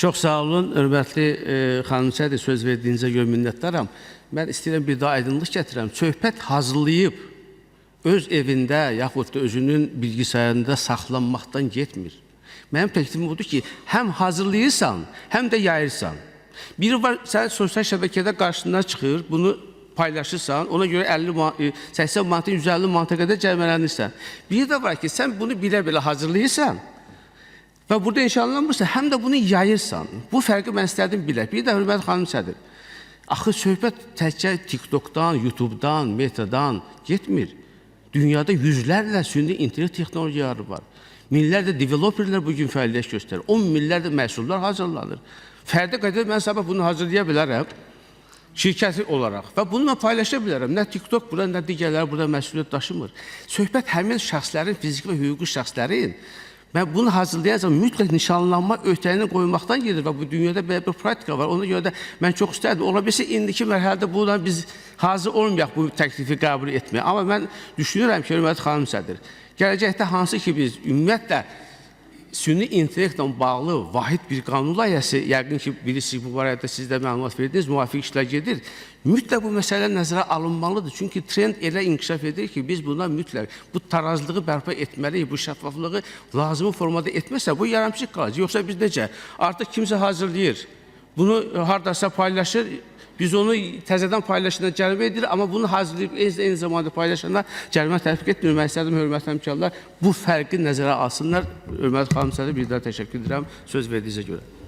Çox sağ olun, hörmətli xanım Sədr, söz verdiyinizə görə minnətdaram. Mən istəyirəm bir daha aydınlıq gətirəm. Söhbət hazırlayıb öz evində yaxud da özünün bilgisayarında saxlanmaqdan getmir. Mənim təklifim odur ki, həm hazırlayırsan, həm də yayırsan. Biri var, sən sosial şəbəkədə qarşına çıxır, bunu paylaşırsan, ona görə 80 manatın 150 manata qədər cərimələnirsən. Biri də var ki, sən bunu bilə-bilə hazırlayırsan və burada inşallanmırsa, həm də bunu yayırsan. Bu fərqi mən istədim bilək. Bir də hörmətli xanım Sədr, axı söhbət təkcə TikTokdan, YouTube'dan, Meta'dan getmir. Dünyada yüzlərlə süni internet texnologiyaları var. Minlərlə developerlər bugün fəaliyyət göstərir. 10 minlərlə məhsullar hazırlanır. Fərdi qədər mən sabah bunu hazırlaya bilərəm şirkəti olaraq və bunu mən paylaşa bilərəm. Nə TikTok burada, nə digərləri burada məsuliyyət daşımır. Söhbət həmin şəxslərin, fiziki və hüquqi şəxslərin mən bunu hazırlayacağım, mütləq nişanlanma öhdəliyini qoymaqdan gedir və bu dünyada belə bir praktika var. Ona görə də mən çox istərdim. Ola bilsə, indiki mərhələdə bundan biz hazır olmayaq bu təklifi qəbul etməyə. Amma mən düşünürəm ki, hörmətli xanım Sədr, gələcəkdə hansı ki biz ümumiyyətlə süni intellektlə bağlı vahid bir qanun layihəsi, yəqin ki, bilirsiniz, bu barədə siz də məlumat verdiniz, müvafiq işlər gedir. Mütləq bu məsələ nəzərə alınmalıdır. Çünki trend elə inkişaf edir ki, biz buna mütləq bu tarazlığı bərpa etməliyik, bu şəffaflığı lazımi formada etməsə, bu yaramçıq qalacaq. Yoxsa biz necə? Artıq kimsə hazırlayır, bunu haradasa paylaşır, biz onu təzədən paylaşana cərimə edirik, amma bunu hazırlayıb eyni zamanda paylaşana cərimə tətbiq etmir. Mən istədim, hörmətli həmkarlar, bu fərqi nəzərə alsınlar. Hörmətli xanım Sədr, bir daha təşəkkür edirəm söz verdiyinizə görə.